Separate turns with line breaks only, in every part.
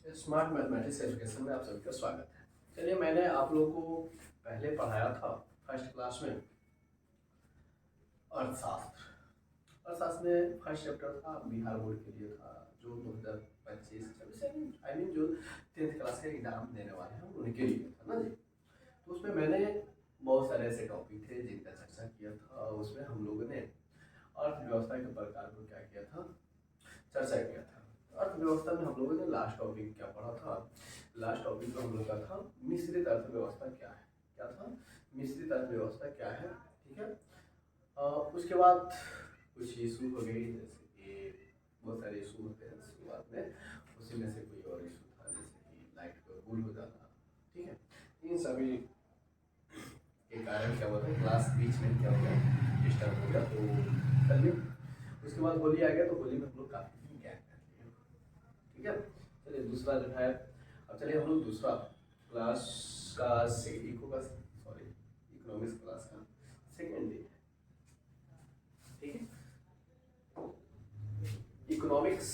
Smart mathematics education में आप सभी का स्वागत है। चलिए, मैंने आप लोगों को पहले पढ़ाया था फर्स्ट क्लास में अर्थशास्त्र। अर्थशास्त्र में फर्स्ट चैप्टर था, बिहार बोर्ड के लिए था, जो 2025-26 आई मीन जो 10th क्लास के एग्जाम देने वाले हैं उनके लिए था ना जी। तो उसमें मैंने बहुत सारे ऐसे टॉपिक थे जिनका चर्चा किया था। उसमें हम लोगों ने अर्थव्यवस्था के प्रकार को क्या किया था, चर्चा किया था। अर्थव्यवस्था में हम लोगों ने लास्ट टॉपिक क्या पढ़ा था? लास्ट टॉपिक तो हम लोग का था मिश्रित अर्थव्यवस्था क्या है। क्या था? मिश्रित अर्थव्यवस्था क्या है। ठीक है। उसके बाद कुछ इशू हो गई, जैसे कि बहुत सारे इशू होते हैं शुरुआत में, उसी में से कोई और इशू था जैसे कि लाइट का गुल हो जाना। ठीक है। इन सभी के कारण क्या हुआ था, क्लास बीच में क्या हो गया, डिस्टर्ब हो गया। तो चलिए, उसके बाद होली आ गया, तो होली में हम लोग काफ़ी गैप कर लिए। ठीक है। चलिए, दूसरा जो है, अब चलिए हम लोग दूसरा क्लास का इकोनॉमिक्स क्लास का सेकेंड डे। ठीक है। Economics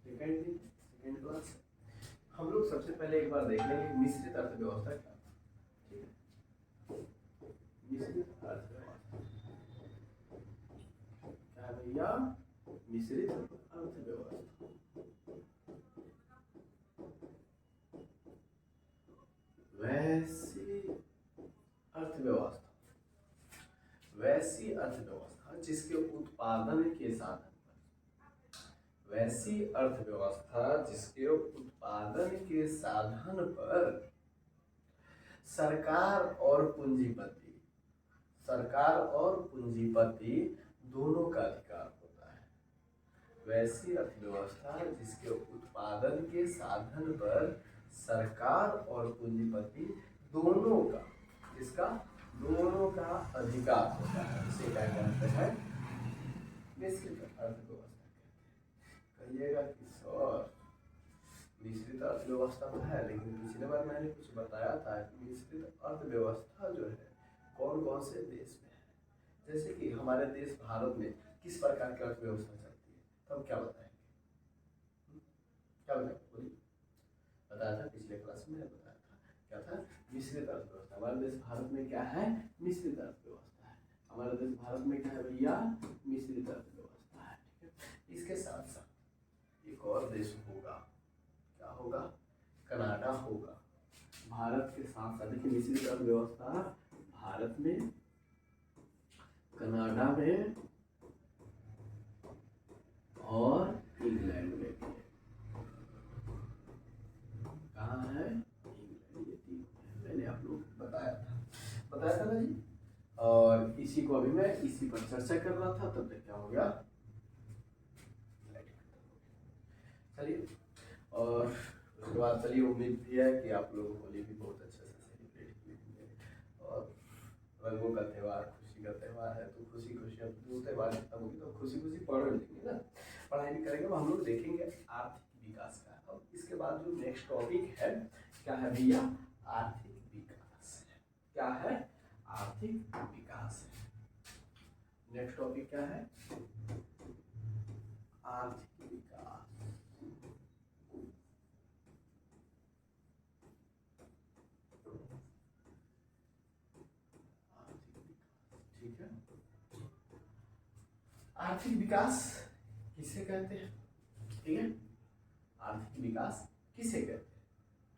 second day, second class. हम लोग सबसे पहले एक बार देख लेंगे मिश्रित अर्थव्यवस्था क्या। ठीक है। मिश्रित अर्थव्यवस्था क्या है भैया? मिश्रित अर्थव्यवस्था वैसी अर्थव्यवस्था, वैसी अर्थव्यवस्था जिसके उत्पादन के साधन पर, वैसी अर्थव्यवस्था जिसके उत्पादन के साधन पर सरकार और पूंजीपति, सरकार और पूंजीपति दोनों का अधिकार होता है। वैसी अर्थव्यवस्था जिसके उत्पादन के साधन पर सरकार और पूंजीपति दोनों का, इसका दोनों का अधिकार होता है, इसे क्या कहते हैं? मिश्रित अर्थव्यवस्था कहते हैं। कहिएगा कि सर मिश्रित अर्थव्यवस्था तो है, लेकिन पिछले बार मैंने कुछ बताया था कि मिश्रित अर्थव्यवस्था जो है कौन कौन से देश में है। जैसे कि हमारे देश भारत में किस प्रकार की अर्थव्यवस्था चलती है, तो हम क्या बताएंगे? क्या बताएंगे? बोलिए। बताया था पिछले क्लास में, बताया था क्या था? मिश्रित अर्थव्यवस्था। हमारे देश भारत में क्या है? मिश्रित अर्थव्यवस्था है। हमारे देश भारत में क्या है भैया? मिश्रित अर्थव्यवस्था है। ठीक है। इसके साथ साथ एक और देश होगा, क्या होगा? कनाडा होगा। भारत के साथ साथ देखिए, मिश्रित अर्थव्यवस्था भारत में, कनाडा में और इंग्लैंड में भी है। कहाँ है? इंग्लैंड। ये तीन मैंने आप लोग बताया था ना जी। और इसी को अभी मैं इसी पर चर्चा कर रहा था, तब तक क्या हो गया, चलिए। और उसके बाद चलिए, उम्मीद भी है कि आप लोग होली भी बहुत अच्छे से सेलिब्रेट किए होंगे। और रंगों का त्यौहार, खुशी का त्यौहार है, तो खुशी खुशी अब जो त्यौहार खत्म होगी तो खुशी खुशी पढ़ लेंगे ना, पढ़ाई भी करेंगे। हम लोग देखेंगे आर्थिक विकास का। अब इसके बाद जो नेक्स्ट टॉपिक है क्या है भैया? आर्थिक विकास। क्या है? आर्थिक विकास है। नेक्स्ट टॉपिक क्या है? आर्थिक विकास। ठीक है। आर्थिक विकास किसे कहते हैं? ठीक है। आर्थिक विकास किसे कहते हैं,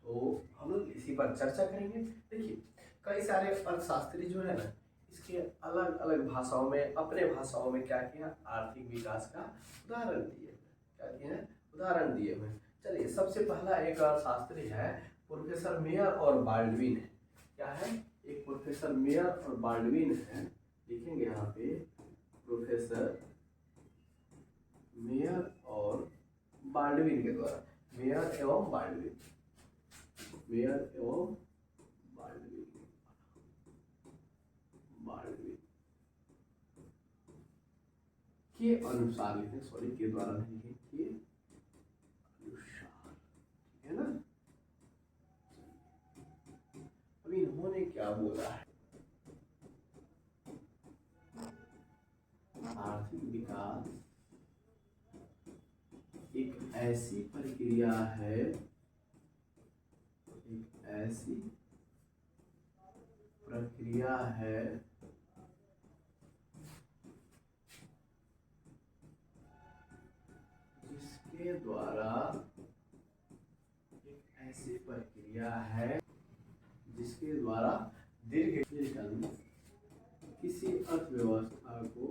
तो हम लोग इसी पर चर्चा करेंगे। देखिए, कई सारे अर्थशास्त्री जो है ना, इसके अलग अलग भाषाओं में, अपने भाषाओं में क्या किया, आर्थिक विकास का उदाहरण दिए। क्या किए हैं? उदाहरण दिए हुए। चलिए, सबसे पहला एक अर्थशास्त्री है प्रोफेसर मेयर और बाल्डविन है। क्या है? एक प्रोफेसर मेयर और बाल्डविन है। लिखेंगे यहाँ पे प्रोफेसर मेयर और बाल्डविन के द्वारा, मेयर एवं बाल्डविन, मेयर एवं बाल्डविन, बाल्डविन के अनुसार लिखें, सॉरी के द्वारा नहीं लिखें, के अनुसार। ठीक है ना? अभी इन्होंने क्या बोला है? आर्थिक विकास ऐसी प्रक्रिया है, एक ऐसी प्रक्रिया है जिसके द्वारा, एक ऐसी प्रक्रिया है जिसके द्वारा दीर्घकाल में किसी अर्थव्यवस्था को,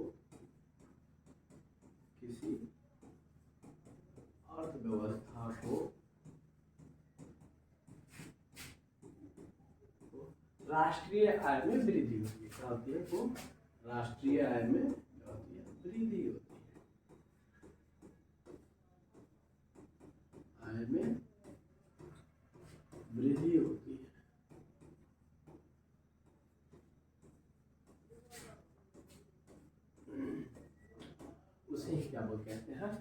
किसी अर्थव्यवस्था को राष्ट्रीय आय में वृद्धि होती है। क्या होती है? वो राष्ट्रीय आय में वृद्धि होती है, आय में वृद्धि होती है। उसे ही क्या बोल कहते हैं?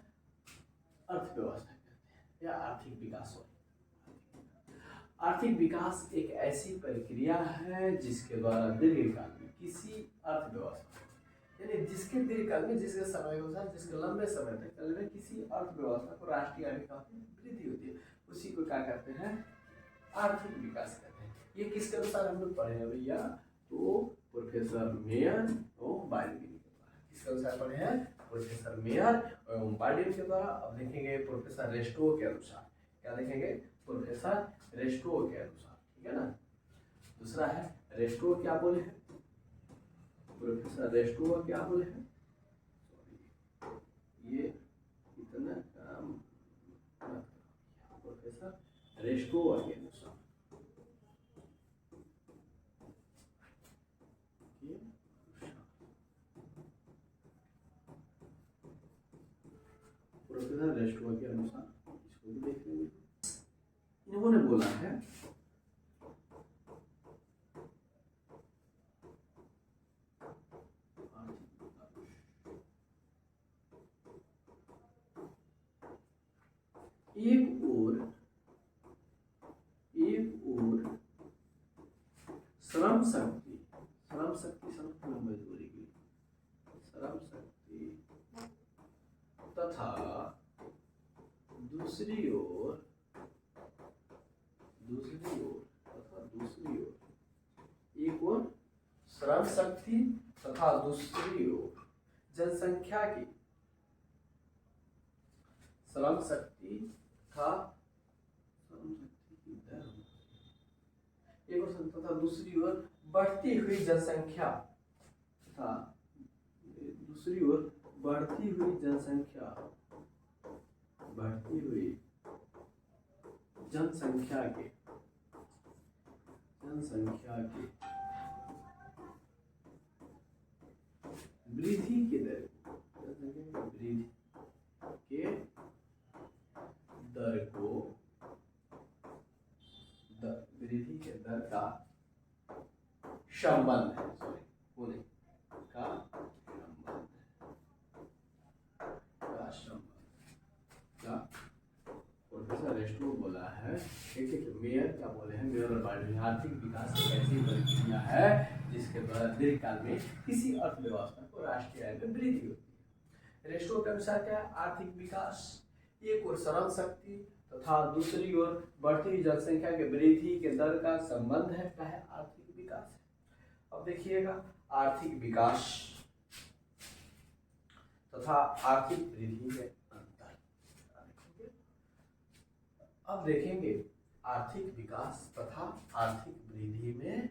अर्थव्यवस्था कहते हैं, या आर्थिक विकास। आर्थिक विकास एक ऐसी प्रक्रिया है जिसके द्वारा दीर्घकाल में किसी अर्थव्यवस्था, यानी जिसके दीर्घकाल में, जिसके समय के अनुसार, जिसके लंबे समय तक चल रहे किसी अर्थव्यवस्था को राष्ट्रीय आय में वृद्धि होती है, उसी को क्या कहते हैं? आर्थिक विकास कहते हैं। ये किसके अनुसार हम लोग पढ़े हैं भैया? तो प्रोफेसर मेयर और बाइडेन के द्वारा। किसके अनुसार पढ़े हैं? प्रोफेसर मेयर और बाइडेन के द्वारा। अब देखेंगे प्रोफेसर रेस्टो के अनुसार। क्या देखेंगे? प्रोफेसर रेस्टो के अनुसार, ठीक है ना। दूसरा है रेस्टो क्या बोले हैं? प्रोफेसर रेस्टो क्या बोले हैं? सॉरी, ये इतना काम प्रोफेसर रेस्टो के अनुसार। प्रोफेसर रेस्टो के अनुसार इसको भी देख लेंगे। इन्होंने बोला है एक और श्रम शक्ति, मजदूरी की श्रम शक्ति, तथा दूसरी ओर एक और श्रम शक्ति तथा दूसरी ओर जनसंख्या की, श्रम शक्ति तथा एक और तथा दूसरी ओर बढ़ती हुई जनसंख्या, तथा दूसरी ओर बढ़ती हुई जनसंख्या के वृद्धि के दर, वृद्धि के दर का संबंध है। सॉरी, बोले का संबंध का प्रोफेसर रेस्टो बोला है। ठीक है, मेयर क्या बोले हैं? मेयर और बाइडेन, आर्थिक विकास एक ऐसी प्रक्रिया है जिसके द्वारा दीर्घकाल में किसी अर्थव्यवस्था को राष्ट्रीय आय में वृद्धि होती है। रेस्टो के अनुसार क्या है? आर्थिक विकास एक और श्रम शक्ति तथा दूसरी ओर बढ़ती हुई जनसंख्या के वृद्धि के दर का संबंध है। क्या है? आर्थिक विकास है। अब देखिएगा, आर्थिक विकास तथा आर्थिक वृद्धि में अंतर। अब देखेंगे आर्थिक विकास तथा आर्थिक वृद्धि में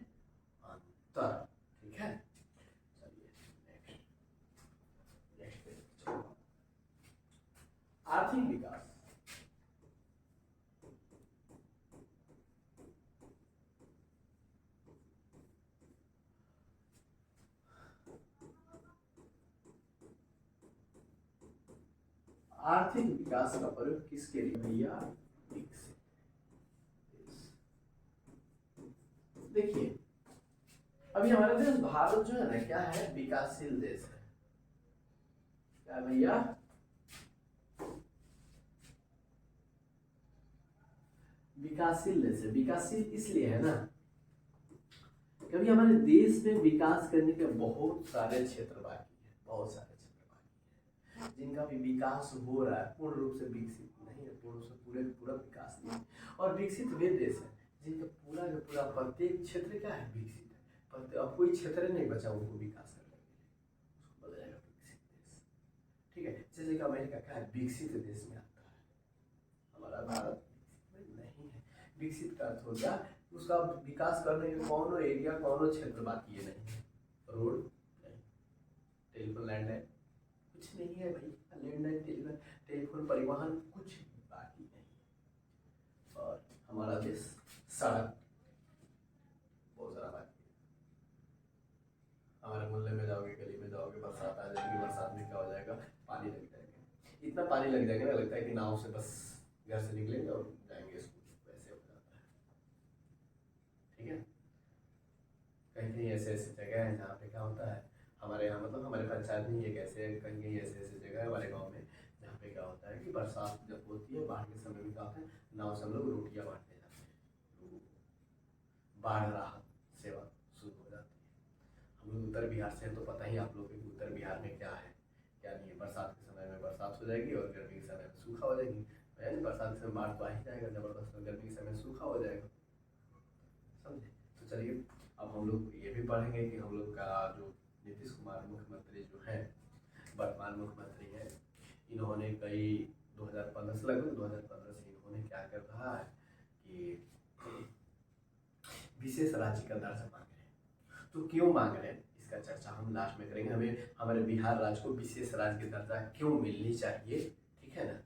अंतर, ठीक है। चलिए नेक्स्ट पेज। आर्थिक विकास आर्थिक विकास का प्रयोग किसके लिए भैया? विकसित। देखिए, अभी हमारे देश भारत जो है ना, क्या है? विकासशील देश है। क्या भैया? विकासशील देश है। विकासशील इसलिए है ना, कभी हमारे देश में विकास करने के बहुत सारे क्षेत्र बाकी है, बहुत सारे क्षेत्र बाकी है जिनका भी विकास हो रहा है, पूर्ण रूप से विकसित नहीं है। महत्वपूर्ण से पूरे पूरा विकास नहीं। और विकसित वे देश है जिनका पूरा का पूरा प्रत्येक क्षेत्र क्या है, विकसित है। अब कोई क्षेत्र नहीं बचा उनको विकास करने के लिए, उसको बोला जाएगा विकसित देश। ठीक है, जैसे कि अमेरिका क्या है, विकसित देश में आता है। हमारा भारत विकसित में नहीं है। विकसित का अर्थ हो गया उसका विकास करने के कौनो एरिया कौनो क्षेत्र बाकी है नहीं है। रोड नहीं, टेलीफोन लैंडलाइन कुछ नहीं है भाई, लैंडलाइन टेलीफोन परिवहन कुछ बाकी नहीं है। और हमारा देश सड़क बहुत सारा बाकी है। हमारे मोहल्ले में जाओगे, गली में जाओगे, बरसात आ जाएगी, बरसात में क्या हो जाएगा, पानी लग जाएगा। इतना पानी लग जाएगा ना, लगता है कि नाव से बस घर से निकलेंगे और जाएंगे स्कूल, वैसे हो जाता है। ठीक है, कहीं कहीं ऐसे ऐसे जगह है जहाँ पे क्या होता है, हमारे यहाँ मतलब हमारे पंचायत में एक ऐसे कहीं कहीं ऐसे ऐसे जगह है हमारे गाँव में जहाँ पे क्या होता है कि बरसात जब होती है, बाढ़ के समय में क्या होता है, नाव से हम लोग रोटियाँ बांटने जाते हैं, तो बाढ़ राहत सेवा शुरू हो जाती है। हम लोग उत्तर बिहार से हैं तो पता ही आप लोग को उत्तर बिहार में क्या है क्या नहीं है। बरसात के समय में बरसात हो जाएगी और गर्मी के समय में सूखा हो जाएगी। बरसात के समय बाढ़ तो आ ही जाएगा जबरदस्त, और गर्मी के समय सूखा हो जाएगा, समझे। तो चलिए अब हम लोग ये भी पढ़ेंगे कि हम लोग का जो नीतीश कुमार मुख्यमंत्री जो हैं, वर्तमान मुख्यमंत्री हैं, इन्होंने कई 2015 से लगभग 2015 से इन्होंने क्या कर रहा है कि विशेष राज्य का दर्जा मांग रहे हैं। तो क्यों मांग रहे हैं इसका चर्चा हम लास्ट में करेंगे। हमें हमारे बिहार राज्य को विशेष राज्य की दर्जा क्यों मिलनी चाहिए, ठीक है ना,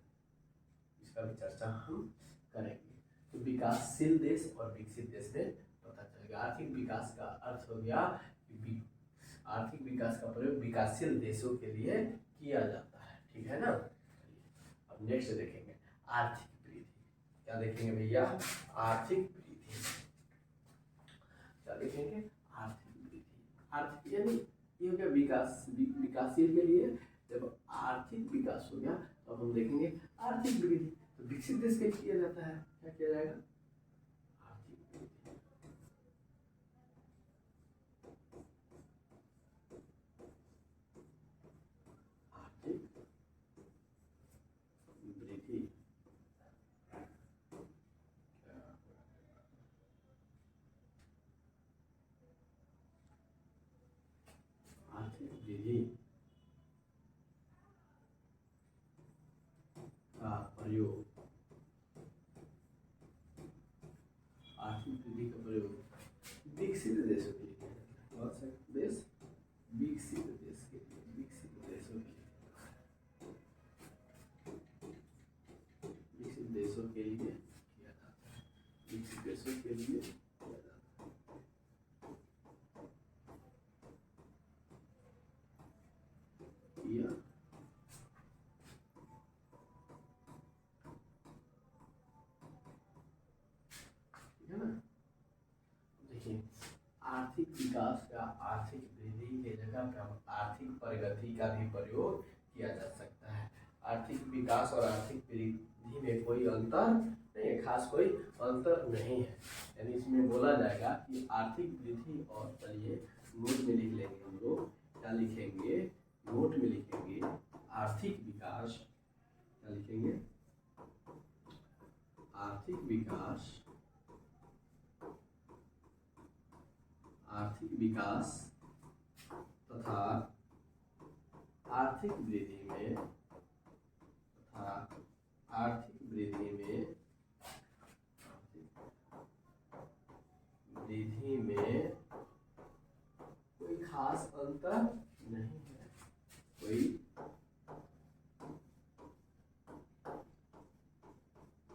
इसका भी चर्चा हम करेंगे। तो विकासशील देश और विकसित देश में पता चलेगा। आर्थिक विकास का अर्थ हो गया कि आर्थिक विकास का प्रयोग विकासशील देशों के लिए किया जाता है, ठीक है ना। अब नेक्स्ट देखेंगे आर्थिक वृद्धि। क्या देखेंगे भैया, आर्थिक वृद्धि। क्या देखेंगे, आर्थिक वृद्धि। आर्थिक यानी ये हो गया विकास, विकासशील के लिए जब आर्थिक विकास हो गया तो हम देखेंगे आर्थिक वृद्धि। तो विकसित देश के लिए किया जाता है, क्या किया जाएगा, आर्थिक वृद्धि। आर्थिक वृद्धि आर्थिक वृद्धि का प्रयोग, आर्थिक वृद्धि का प्रयोग विकसित देशों के लिए किया जाता है। कौन सा देश, विकसित देश के लिए, विकसित देशों के लिए, विकसित देशों के लिए किया जाता है, विकसित देशों के लिए किया जाता है। किया है ना। देखिए आर्थिक विकास का, आर्थिक वृद्धि के जगह पे हम आर्थिक प्रगति का भी प्रयोग किया जा सकता है। आर्थिक विकास और आर्थिक वृद्धि में कोई अंतर नहीं है, खास कोई अंतर नहीं है। यानी इसमें बोला जाएगा कि आर्थिक वृद्धि, और चलिए नोट में लिख लेंगे हम लोग, क्या लिखेंगे, नोट में लिखेंगे आर्थिक विकास, क्या लिखेंगे, आर्थिक विकास, आर्थिक विकास तथा आर्थिक वृद्धि में, तथा आर्थिक वृद्धि में, वृद्धि में कोई खास अंतर नहीं है, कोई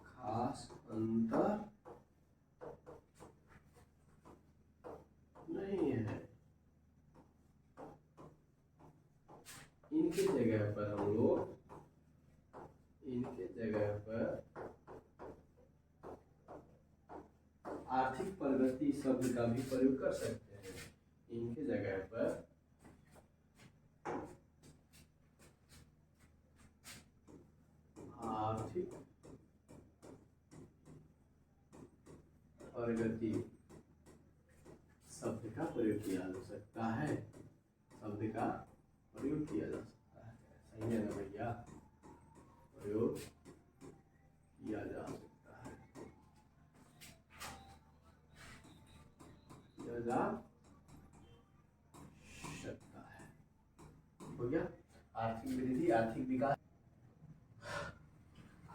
खास अंतर नहीं है। इनके जगह पर हम लोग, इनके जगह पर आर्थिक प्रगति शब्द का भी प्रयोग कर सकते हैं। इनके जगह पर आर्थिक प्रगति शब्द का प्रयोग किया जा सकता है, शब्द का प्रयोग किया जा सकता है। सही है ना भैया, प्रयोग जा सकता है। हो गया आर्थिक वृद्धि, आर्थिक विकास।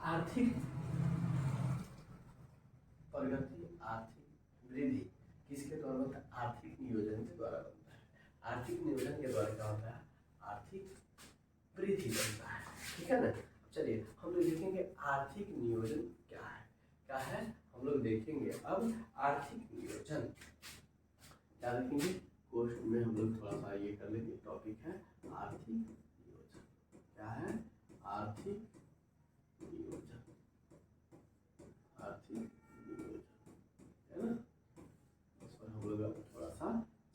आर्थिक प्रगति, आर्थिक वृद्धि किसके द्वारा बनता है? आर्थिक नियोजन के द्वारा बनता है। आर्थिक नियोजन के द्वारा क्या होता है? आर्थिक वृद्धि बनता है। ठीक है ना। चलिए हम लोग देखेंगे आर्थिक नियोजन क्या है। क्या है हम लोग देखेंगे अब आर्थिक नियोजन क्या देखेंगे। कोर्स में हम लोग थोड़ा सा ये कर लेंगे। टॉपिक है आर्थिक नियोजन। क्या है? आर्थिक नियोजन। आर्थिक नियोजन है ना। इस पर हम लोग अब थोड़ा सा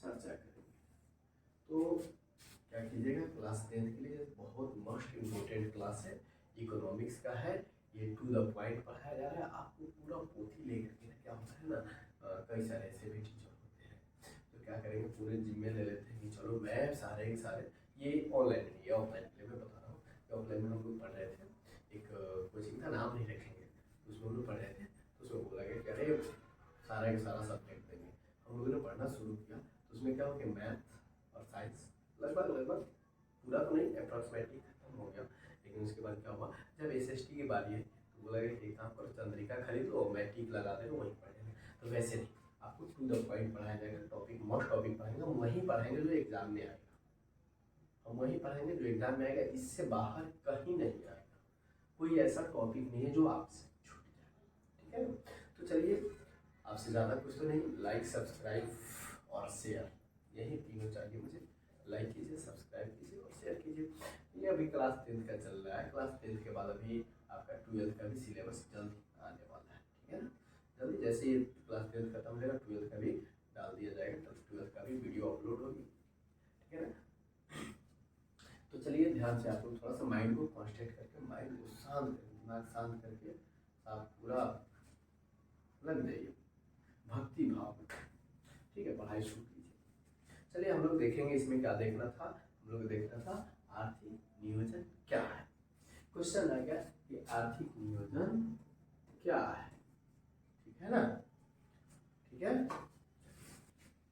चर्चा करेंगे। तो क्या कीजिएगा, क्लास 10 के लिए बहुत मोस्ट इम्पोर्टेंट क्लास है, इकोनॉमिक्स का है। ये टू द पॉइंट पढ़ाया जा रहा है। आपको पूरा पोथी लेकर के क्या होता है ना, कई सारे ऐसे भी टीचर होते हैं तो क्या करेंगे, पूरे जिम्मे ले लेते हैं कि चलो मैं सारे के सारे, ये ऑनलाइन नहीं है, ऑफलाइन के लिए मैं बता रहा हूँ कि ऑफलाइन में हम लोग पढ़ रहे थे। एक कोचिंग का नाम नहीं रखेंगे, उसमें हम लोग पढ़ रहे थे। तो उसमें बोला गया कि अरे सारा का सारा सब्जेक्ट देंगे। हम लोगों ने पढ़ना शुरू किया तो उसमें क्या हो कि मैथ और साइंस लगभग पूरा तो नहीं, अप्रॉक्सीमेटली खत्म हो गया। लेकिन उसके बाद क्या हुआ, जब SST की बारी है तो बोला गया कि एक काम करो, चंद्रिका खरीद लो, मैं टिक लगा दे वहीं पढ़ेंगे। तो वैसे नहीं, आपको टू द पॉइंट पढ़ाया जाएगा। टॉपिक मोस्ट टॉपिक पढ़ेंगे, हम वहीं पढ़ेंगे जो एग्जाम में आएगा। हम वहीं पढ़ेंगे जो एग्जाम में आएगा, इससे बाहर कहीं नहीं आएगा। कोई ऐसा टॉपिक नहीं है जो आपसे छूट जाए। ठीक है ना। तो चलिए, आपसे ज़्यादा कुछ तो नहीं, लाइक सब्सक्राइब और शेयर, यही तीनों चाहिए मुझे। लाइक कीजिए, सब्सक्राइब कीजिए और शेयर कीजिए। ये अभी क्लास 10 का चल रहा है। क्लास 10 के बाद अभी आपका 12th का भी सिलेबस जल्द आने वाला है। ठीक है ना। जल्दी जैसे ही क्लास 10 खत्म हो जाएगा 12th का भी डाल दिया जाएगा, तब 12th का भी वीडियो अपलोड होगी। ठीक है ना। तो चलिए ध्यान से आप लोग थोड़ा सा माइंड को कॉन्सेंट्रेट करके, माइंड को शांत करके, दिमाग शांत करके आप पूरा लग जाइए भक्ति भाव में। ठीक है, पढ़ाई शुरू कीजिए। चलिए हम लोग देखेंगे इसमें क्या देखना था। हम लोग देखना था आर्थिक नियोजन क्या है। क्वेश्चन आ गया कि आर्थिक नियोजन क्या है। ठीक है ना। ठीक है,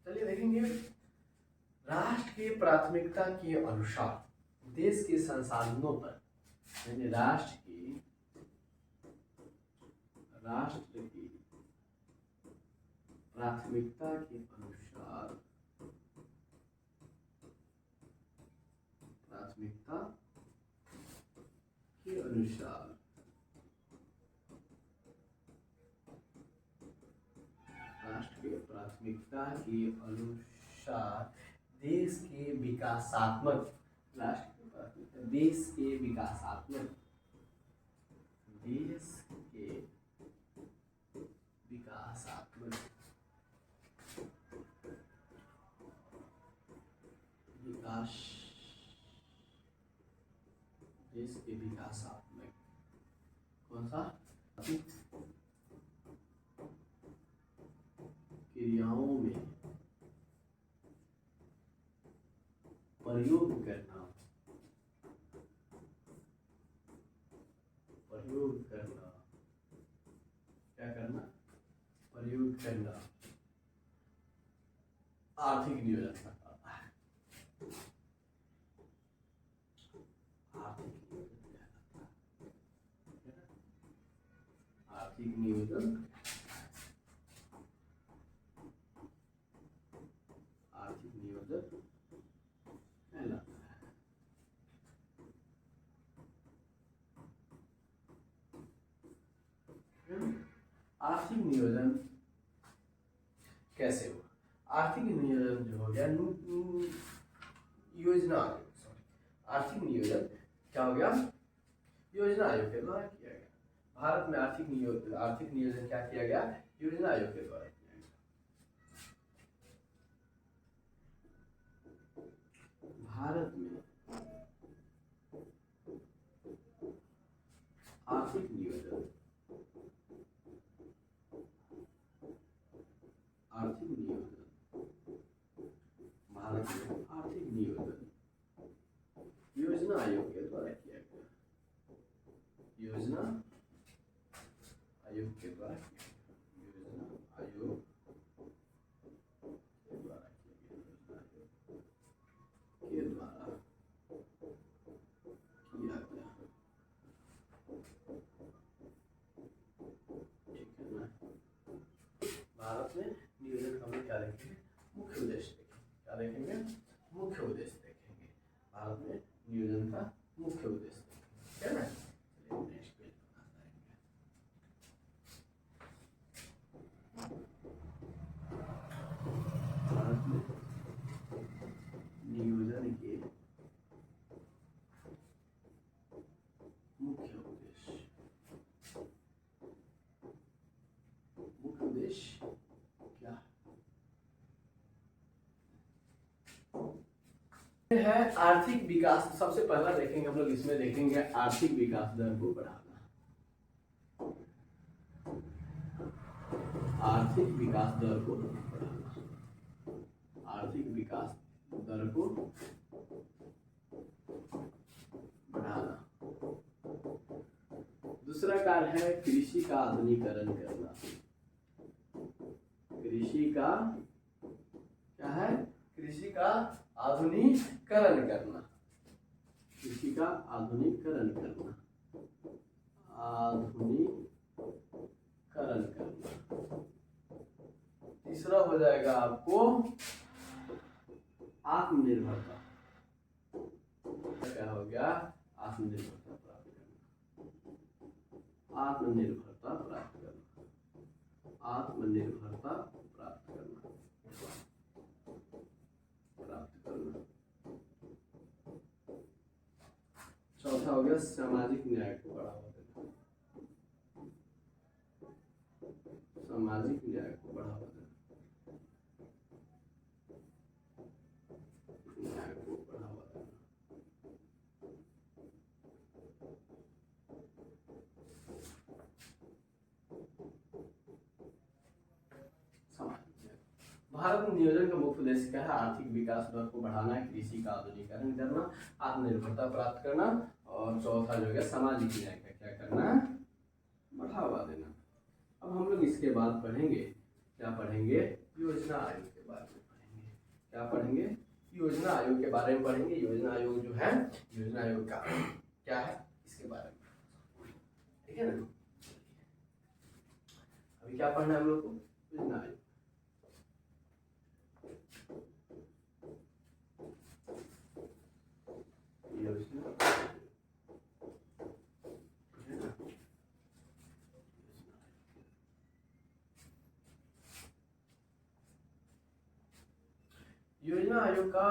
चलिए देखेंगे। राष्ट्र की प्राथमिकता के अनुसार देश के संसाधनों पर, यानी राष्ट्र की प्राथमिकता के अनुसार, प्राथमिकता के अनुसार राष्ट्र के प्राथमिकता के अनुसार देश के विकासात्मक, राष्ट्र की प्राथमिकता देश के विकासात्मक, देश के विकासात्मक विकास, देश के विकासात्मक कौन सा क्रियाओं में प्रयोग करना, क्या करना, प्रयोग करना आर्थिक नियोजन कहलाता है। आर्थिक नियोजन कहलाता है। आर्थिक नियोजन, आर्थिक नियोजन कहलाता है। आर्थिक नियोजन कैसे हुआ? आर्थिक नियोजन जो हो गया, योजना आयोग, सॉरी, आर्थिक नियोजन क्या हो गया? योजना आयोग के द्वारा किया गया। भारत में आर्थिक नियोजन क्या किया गया? योजना आयोग के द्वारा किया गया। भारत में आर्थिक नियोजन, आर्थिक नियोजन, भारत में आर्थिक नियोजन योजना आयोग के द्वारा किया गया। योजना आयोग के द्वारा किया गया। योजना आयोग है आर्थिक विकास। सबसे पहला देखेंगे हम लोग, इसमें देखेंगे आर्थिक विकास दर को बढ़ाना। आर्थिक विकास दर को बढ़ाना, आर्थिक विकास दर को बढ़ाना। दूसरा कार्य है कृषि का आधुनिकीकरण करना। कृषि का क्या है? कृषि का आधुनिकीकरण करना। कृषि का आधुनिकीकरण करना, आधुनिकीकरण करना। तीसरा हो जाएगा आपको आत्मनिर्भरता। क्या हो गया? आत्मनिर्भरता प्राप्त करना, आत्मनिर्भरता प्राप्त करना, आत्मनिर्भरता प्राप्त करना, प्राप्त करना। चौथा हो गया सामाजिक न्याय को बढ़ावा देना, सामाजिक न्याय को बढ़ावा देना, न्याय को बढ़ावा देना। भारत में नियोजन का मुख्य उद्देश्य क्या है? आर्थिक विकास दर को बढ़ाना है, कृषि का आधुनिकीकरण करना, आत्मनिर्भरता प्राप्त करना, और चौथा जो है सामाजिक न्याय का क्या करना? बढ़ावा देना। अब हम लोग इसके बाद पढ़ेंगे, क्या पढ़ेंगे? योजना आयोग के बारे में पढ़ेंगे। क्या पढ़ेंगे? योजना आयोग के बारे में पढ़ेंगे। योजना आयोग जो है, योजना आयोग का क्या है इसके बारे में, ठीक है ना। अभी क्या पढ़ना है हम लोग को? योजना आयोग। योजना आयोग का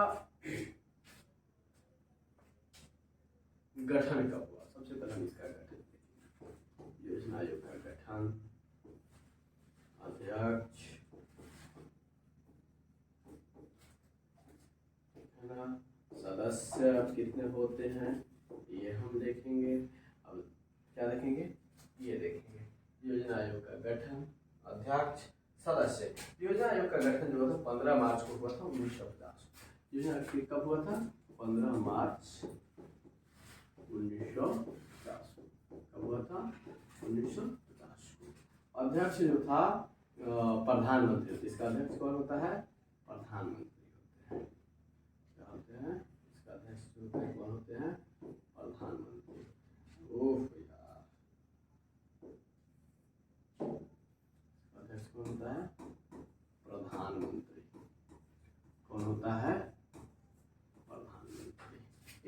गठन कब हुआ? सबसे पहले हम इसका गठन देखेंगे। योजना आयोग का गठन, अध्यक्ष है ना, सदस्य कितने होते हैं ये हम देखेंगे। अब क्या देखेंगे? ये देखेंगे योजना आयोग का गठन, अध्यक्ष, सदस्य। योजना आयोग का गठन जो था 15 मार्च को हुआ था 1950। योजना आयोग कब हुआ था? 15 मार्च 1950। कब हुआ था? 1950 को। अध्यक्ष जो था प्रधानमंत्री, इसका अध्यक्ष कौन होता है? प्रधानमंत्री होते हैं। क्या होते हैं? इसका अध्यक्ष जो होते हैं कौन होते हैं? प्रधानमंत्री। ओह यार, अध्यक्ष कौन होता है? प्रधानमंत्री। कौन होता है? प्रधानमंत्री।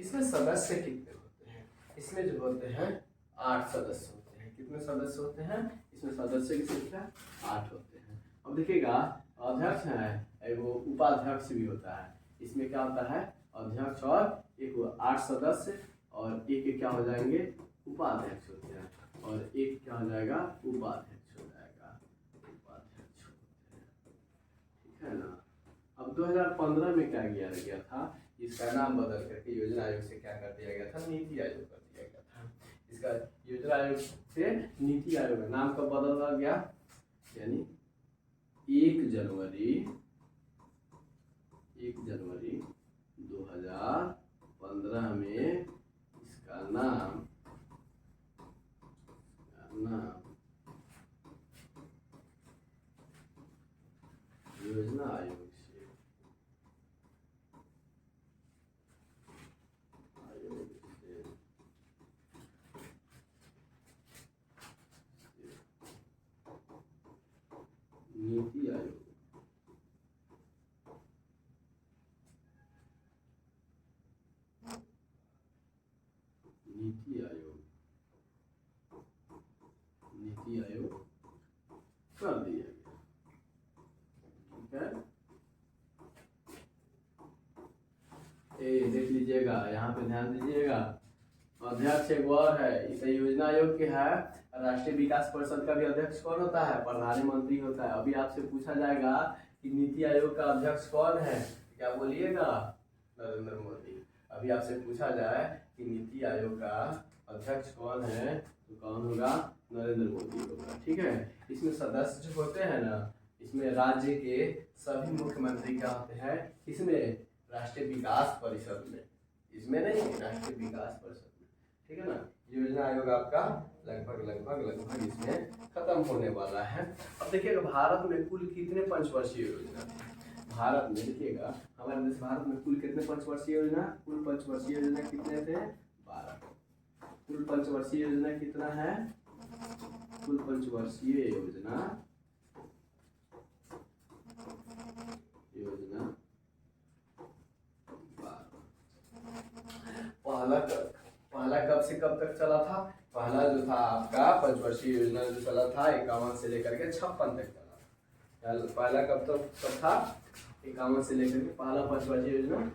इसमें सदस्य कितने होते हैं? इसमें जो होते हैं 8 सदस्य होते हैं। कितने सदस्य होते हैं? इसमें सदस्य की संख्या 8 होते हैं। अब देखिएगा, अध्यक्ष है, वो उपाध्यक्ष भी होता है। इसमें क्या होता है? अध्यक्ष और एक 8 सदस्य और एक क्या हो जाएंगे? उपाध्यक्ष होते हैं, और एक क्या हो जाएगा? उपाध्यक्ष हो जाएगा, उपाध्यक्ष होते हैं, ठीक है ना। अब 2015 में क्या किया गया था? इसका नाम बदल करके योजना आयोग से क्या कर दिया गया था? नीति आयोग कर दिया गया था। इसका योजना आयोग से नीति आयोग का नाम कब बदला गया? यानी 1 जनवरी 2015 में इसका नाम योजना आयोग से नीति आयोग, नीति आयोग, नीति आयोग कर दिया गया, ठीक है। देख लीजिएगा, यहाँ पे ध्यान दीजिएगा, अध्यक्ष एक और है, इसे योजना आयोग के है। राष्ट्रीय विकास परिषद का भी अध्यक्ष कौन होता है? प्रधानमंत्री होता है। अभी आपसे पूछा जाएगा कि नीति आयोग का अध्यक्ष कौन है, क्या बोलिएगा? नरेंद्र मोदी। अभी आपसे पूछा जाए कि नीति आयोग का अध्यक्ष कौन है, तो कौन होगा? नरेंद्र मोदी होगा। ठीक है। इसमें सदस्य जो होते हैं ना, इसमें राज्य के सभी मुख्यमंत्री क्या होते हैं? इसमें राष्ट्रीय विकास परिषद में, इसमें नहीं, राष्ट्रीय विकास परिषद में। ठीक है ना। योजना आयोग आपका लगभग इसमें खत्म होने वाला है। अब देखिएगा भारत में कुल कितने पंचवर्षीय योजना थे? भारत में देखिएगा, हमारे देश भारत में कुल कितने पंचवर्षीय योजना? कुल पंचवर्षीय योजना कितने थे? 12। कुल पंचवर्षीय योजना कितना है? कुल पंचवर्षीय योजना पहला कब से कब तक चला था? पहला जो था आपका पंचवर्षीय योजना जो चला था 51 से लेकर के 56 तक चला था। पहला कब था? 51 से लेकर के पहला पंचवर्षीय योजना।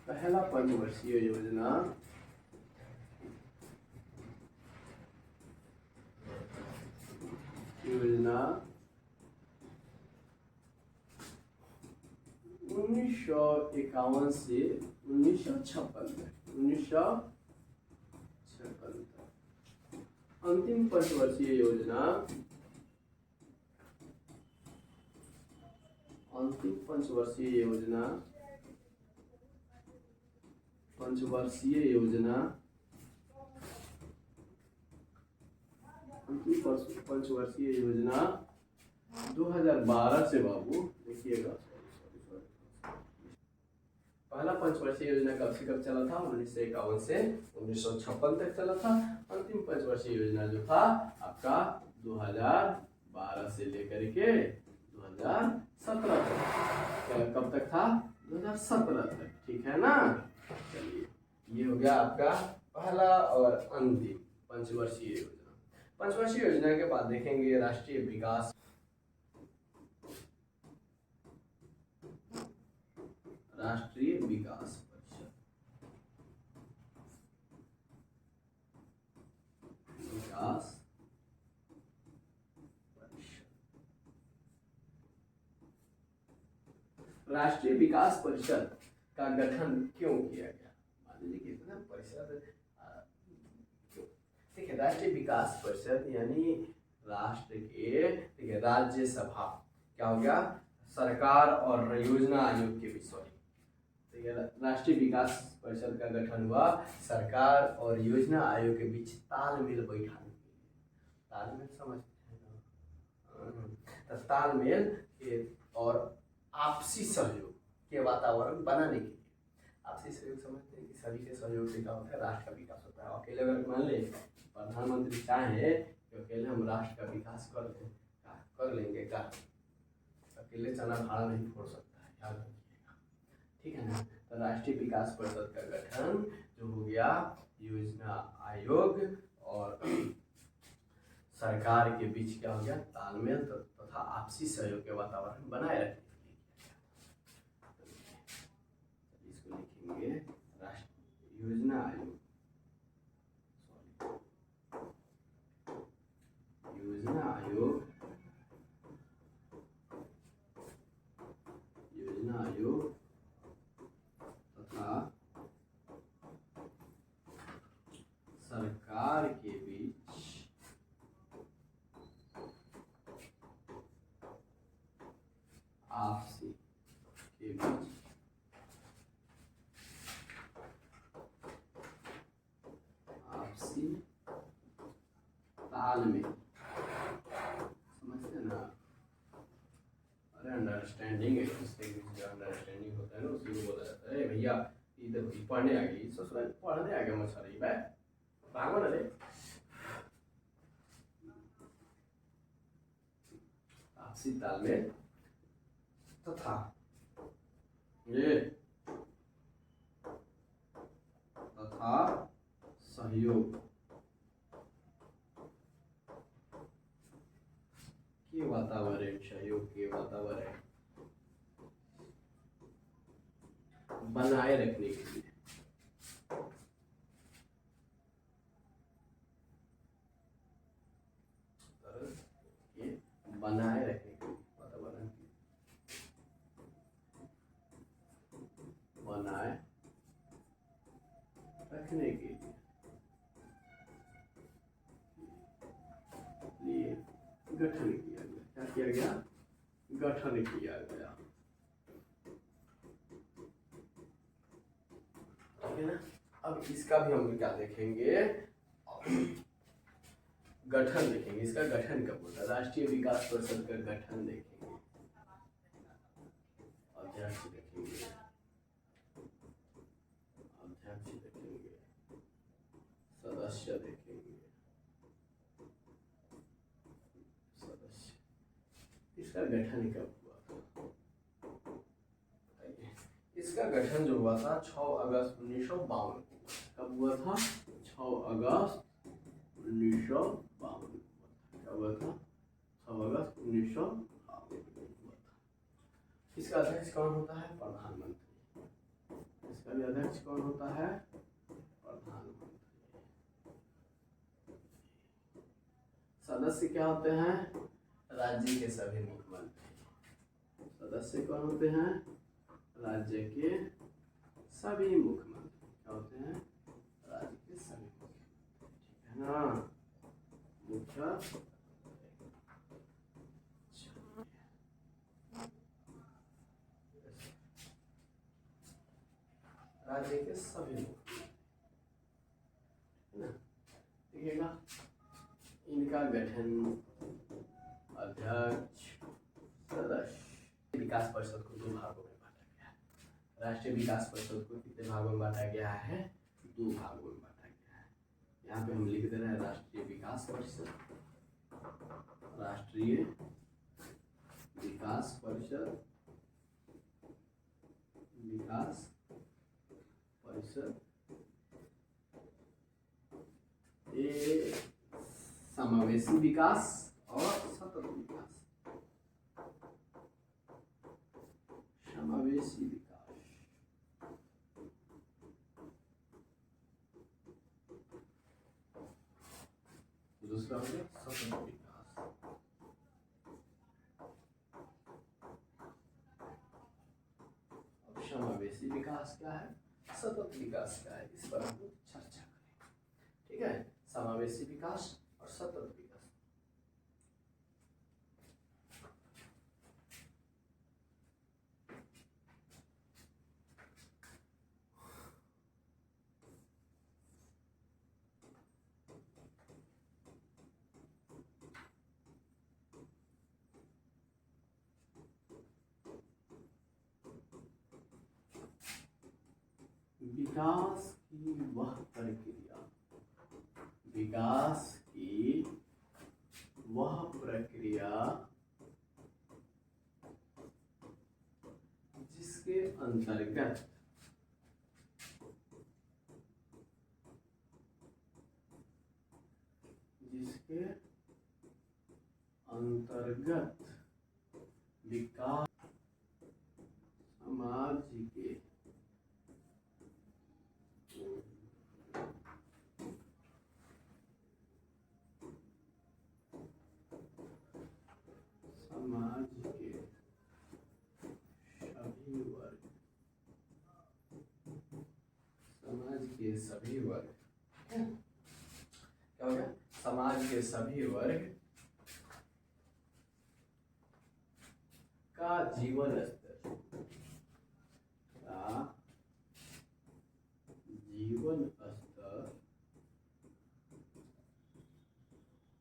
पहला पंचवर्षीय योजना योजना 1951 से 1956 तक, 1956 तक। अंतिम पंचवर्षीय योजना, अंतिम पंचवर्षीय योजना अंतिम पंचवर्षीय योजना 2012 से, बाबू देखिएगा, पहला पंचवर्षीय योजना कब से कब चला था? 1951 से 1956 तक चला था। अंतिम पंचवर्षीय योजना जो था आपका 2012 से लेकर के 2017 तक। कब तक था? 2017 तक। ठीक है ना। चलिए, ये हो गया आपका पहला और अंतिम पंचवर्षीय योजना। पंचवर्षीय योजना के बाद देखेंगे राष्ट्रीय विकास परिषद। राष्ट्रीय विकास परिषद का गठन क्यों किया गया? मान लीजिए कि इतना परिषद देखिए, राष्ट्रीय विकास परिषद यानी राष्ट्र के, देखिए, राज्यसभा क्या हो गया? सरकार और योजना आयोग के बीच, राष्ट्रीय विकास परिषद का गठन हुआ सरकार और योजना आयोग के बीच तालमेल बैठाने के लिए। तालमेल समझते हैं ना? तालमेल और आपसी सहयोग के वातावरण बनाने के लिए। आपसी सहयोग समझते हैं कि सभी के सहयोग से क्या होता है? राष्ट्र का विकास होता है। अकेले अगर मान ले प्रधानमंत्री चाहे कि अकेले हम राष्ट्र का विकास कर लेंगे क्या? अकेले चना भाड़ा नहीं फोड़ सकता है, याद रखिएगा। ठीक है ना। तो राष्ट्रीय विकास परिषद का गठन जो हो गया योजना आयोग और सरकार के बीच क्या हो गया? तालमेल तथा आपसी सहयोग के वातावरण बनाए रखने के लिए। इसको लिखेंगे राष्ट्रीय योजना आयोग, योजना आयोग तथा सरकार के बीच आपसी के बीच आपसी तालमेल, समझते हैं ना? अरे अंडरस्टैंडिंग, एक दूसरे के बीच अंडरस्टैंडिंग होता है ना, उसी को बोला जाता है। भैया इधर पढ़ने आ गई, ससुराल पढ़ने आ गया मछली भाई, पागल अरे। आपसी तालमेल तथा सहयोग के वातावरण, सहयोग के वातावरण बनाए रखने के लिए, बनाए रखने के लिए रखने के लिए गठन किया गया। क्या किया गया? गठन किया गया। ठीक है ना। अब इसका भी हम क्या देखेंगे? गठन देखेंगे। इसका गठन कब होता है? राष्ट्रीय विकास परिषद का गठन देखेंगे, अध्यक्ष देखेंगे, सदस्य देखेंगे, सदस्य। इसका गठन कब हुआ था? इसका गठन जो हुआ था 6 अगस्त 1952 को। कब हुआ था? 6 अगस्त 1952 को। क्या हुआ था? 6 अगस्त 1952 को हुआ था। इसका अध्यक्ष कौन होता है? प्रधानमंत्री। इसका भी अध्यक्ष कौन होता है? प्रधानमंत्री। सदस्य क्या होते हैं? राज्य के सभी मुख्यमंत्री। सदस्य कौन होते हैं? राज्य के सभी मुख्यमंत्री। क्या होते हैं? राज्य के सभी मुख्यमंत्री। ठीक है ना। मुख्य राज्य के सभी मुख्यमंत्री, है ना। देखिएगा, इनका गठन, अध्यक्ष, सदस्य। विकास परिषद को 2 भागों में बांटा गया है। राष्ट्रीय विकास परिषद को कितने भागों में बांटा गया है? 2 भागों में बांटा गया है। यहाँ पे हम लिख दे रहे हैं राष्ट्रीय विकास परिषद। राष्ट्रीय विकास परिषद, विकास परिषद ये समावेशी विकास और सतत विकास। समावेशी विकास, दूसरा हो गया सतत विकास। अब समावेशी विकास क्या है, सतत विकास क्या है, इस पर हम चर्चा करेंगे। ठीक है, समावेशी विकास और सतत विकास। विकास की वह प्रक्रिया, विकास की वह प्रक्रिया जिसके अंतर्गत विकास समाज के सभी वर्ग, समाज के सभी वर्ग, क्या हो गया? समाज के सभी वर्ग का जीवन स्तर,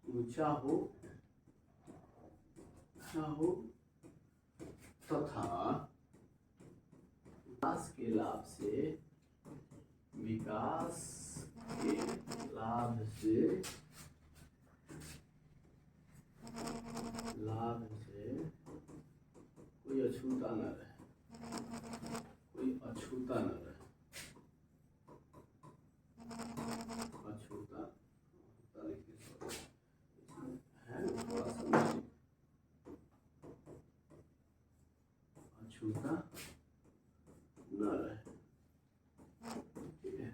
ऊंचा हो तथा विकास के लाभ से कोई अछूता न रहे, अछूता न रहे। ठीक है,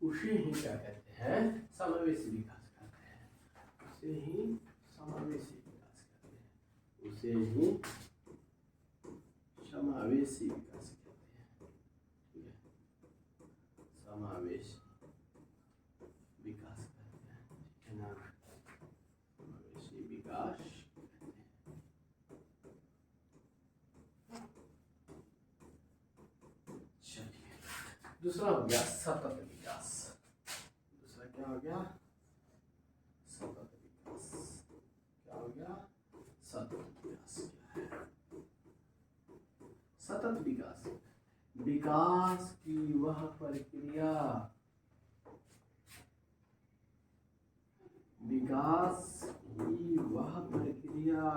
उसे ही क्या कहते हैं? समावेशी विकास कहते हैं। उसे ही समावेशी विकास कहते हैं। उसे ही समावेशी विकास कहते हैं। ठीक है, समावेशी दूसरा हो गया सतत विकास। दूसरा क्या हो गया? सतत विकास। क्या हो गया? सतत विकास। क्या है सतत विकास? विकास की वह प्रक्रिया, विकास की वह प्रक्रिया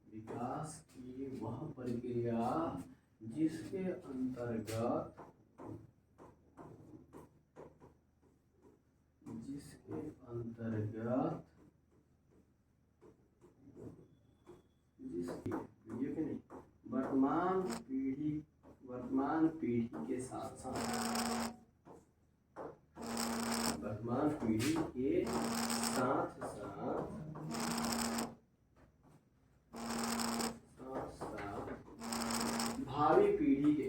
विकास की वह प्रक्रिया जिसके अंतर्गत वर्तमान पीढ़ी के साथ साथ भावी पीढ़ी के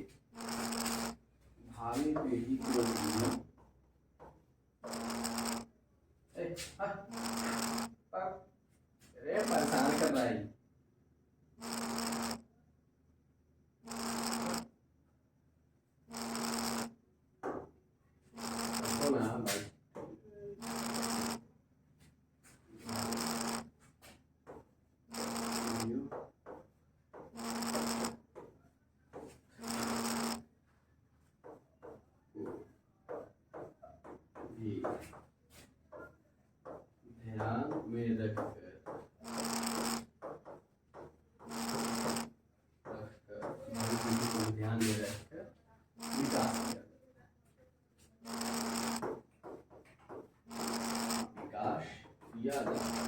भी परेशान कर रहा है। ध्यान में रखकर ध्यान में रखकर विकास किया जाता है।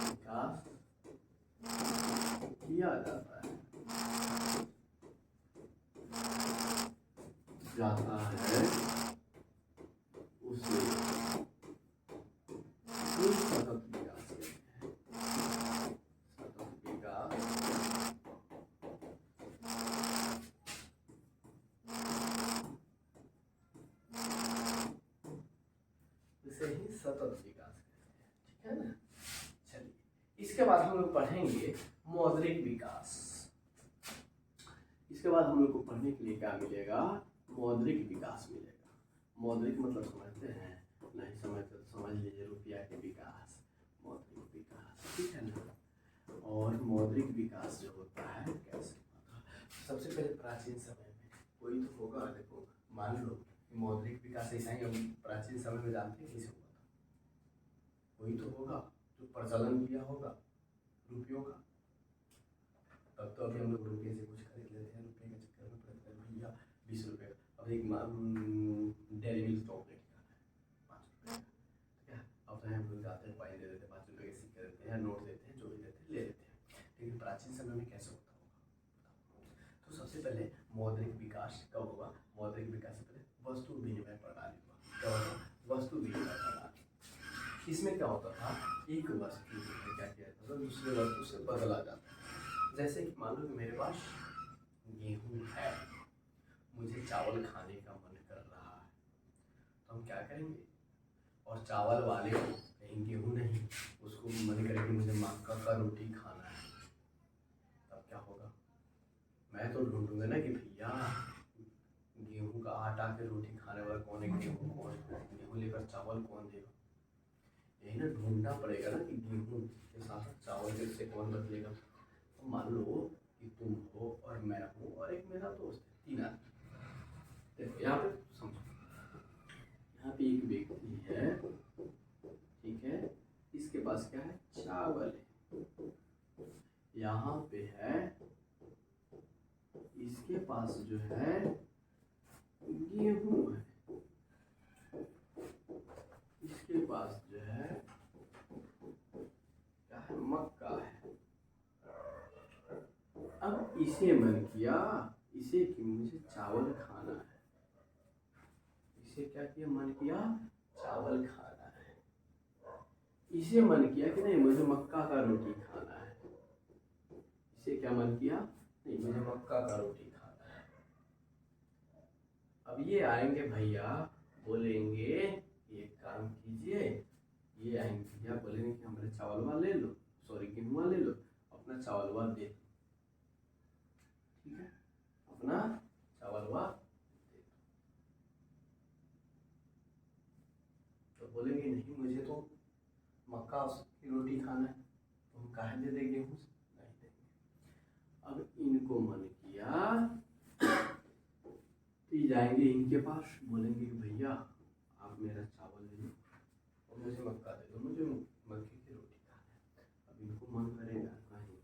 विकास किया जाता है उसे सतत विकास कहते हैं। सतत विकास इसे ही सतत विकास कहते हैं। ठीक है ना? चलिए, इसके बाद हम लोग पढ़ेंगे मौद्रिक विकास। इसके बाद हम लोग को पढ़ने के लिए क्या मिलेगा? मौद्रिक विकास मिलेगा। मौद्रिक मतलब समझते हैं? नहीं समझते तो समझ लीजिए, रुपया के विकास, मौद्रिक विकास। ठीक है ना? और मौद्रिक विकास जो होता है कैसे होता है? सबसे पहले प्राचीन समय में कोई तो होगा। देखो, मान लो कि मौद्रिक विकास ऐसा ही हम प्राचीन समय में जानते हैं कैसे हुआ था। कोई तो होगा जो प्रचलन किया होगा रुपयों का। तब तो अभी हम लोग रुपये से कुछ खरीद लेते हैं, रुपये के चक्कर में पड़ते हैं भैया 20 रुपये का। अब एक डेयरी मिल्क चॉकलेट खाना है 5 रुपये का, क्या अब तो हम लोग जाते हैं, पाई दे देते हैं, 5 रुपये के सिक्के देते हैं, नोट देते हैं, जो भी देते हैं ले लेते हैं। लेकिन प्राचीन समय में कैसे होता होगा? तो सबसे पहले मौद्रिक विकास कब हुआ? मौद्रिक विकास से पहले वस्तु विनिमय प्रणाली हुआ। क्या होता? वस्तु विनिमय प्रणाली। इसमें क्या होता था? एक वस्तु जो है क्या किया जाता था, दूसरे वस्तु से बदला जाता था। जैसे कि मान लो कि मेरे पास गेहूं है, मुझे चावल खाने का मन कर रहा है, तो हम क्या करेंगे? और चावल वाले को कहीं गेहूं नहीं, उसको मन करे कि मुझे मक्का का रोटी खाना है, तब क्या होगा? मैं तो ढूंढूंगा ना कि भैया गेहूं का आटा के रोटी खाने वाला कौन है, गेहूं कौन है, गेहूं लेकर चावल कौन देगा? यही ना ढूंढना पड़ेगा ना कि गेहूं के साथ चावल से कौन बदलेगा। तो मान लो कि तुम हो और मैं हूँ और एक मेरा दोस्त है, 3 आदमी। देखो यहाँ पे समझो, यहाँ पे एक व्यक्ति है, ठीक है, इसके पास क्या है? चावल है। यहाँ पे है, इसके पास जो है गेहूं है, इसके पास जो है क्या है? मक्का है। अब इसे मन किया, इसे कि मुझे चावल खाना है, इसे क्या किया? मन किया चावल खाना है। इसे मन किया कि नहीं मुझे मक्का का रोटी खाना है, इसे क्या मन किया? नहीं मुझे मक्का का रोटी खाना है। अब ये आएंगे भैया, बोलेंगे एक काम कीजिए, ये आएंगे भैया बोलेंगे कि हमारे चावलवा ले लो, सॉरी गेहुआ ले लो, अपना चावलवा दे दो, ठीक है, अपना चावलवा दे दो। तो बोलेंगे नहीं मुझे तो मक्का की रोटी खाना है, तो हम काहे दे देंगे, गेहूँ नहीं देंगे। अब इनको मन किया जाएंगे इनके पास, बोलेंगे कि भैया आप मेरा चावल ले लो और मुझे मक्का दे दो, मुझे मक्के की रोटी खाना है। अब इनको मन करेगा नहीं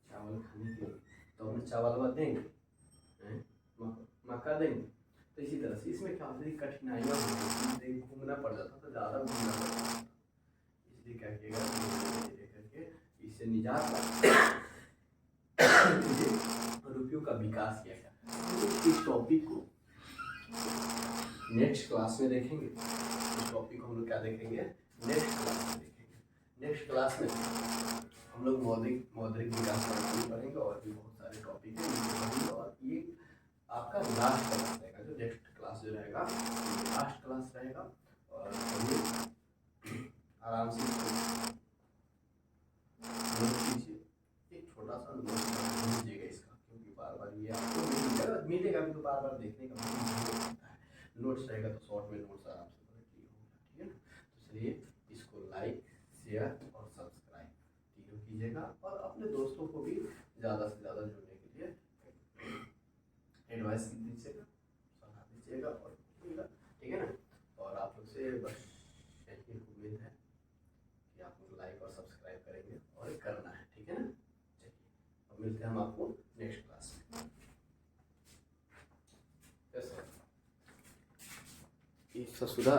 चावल खाने के लिए, तो हम चावल देंगे, मक्का देंगे। तो इसी तरह से इसमें क्या होता है, कठिनाइयाँ होती है, घूमना पड़ जाता था, ज़्यादा घूमना पड़ जाता था। इसलिए क्या किएगा, धीरे करके इससे निजात रुपयों का विकास किया गया। इस टॉपिक को नेक्स्ट क्लास में देखेंगे, इस टॉपिक को हम लोग क्या देखेंगे, नेक्स्ट क्लास में देखेंगे। नेक्स्ट क्लास में हम लोग मौद्रिक विकास पढ़ेंगे और भी बहुत सारे टॉपिक हैं, और ये आपका लास्ट क्लास रहेगा, जो नेक्स्ट क्लास जो रहेगा लास्ट क्लास रहेगा। और आराम से नोट कीजिए, एक छोटा सा नोट लीजिएगा इसका, क्योंकि बार बार ये आपको मिलेगा भी तो बार बार देखने का मिलता है। नोट्स रहेगा तो शॉर्ट में नोट्स आराम से ठीक है ना। तो चलिए इसको लाइक, शेयर और सब्सक्राइब तीनों कीजिएगा, और अपने दोस्तों को भी ज़्यादा से ज़्यादा जुड़ने के लिए एडवाइस दीजिएगा, सलाह दीजिएगा और ठीक है ना। और आप लोग से बस यही उम्मीद है कि आप लोग लाइक और सब्सक्राइब करेंगे, और करना है, ठीक है ना। चलिए अब मिलते हैं हम आपको नेक्स्ट क्लास में। ससुरा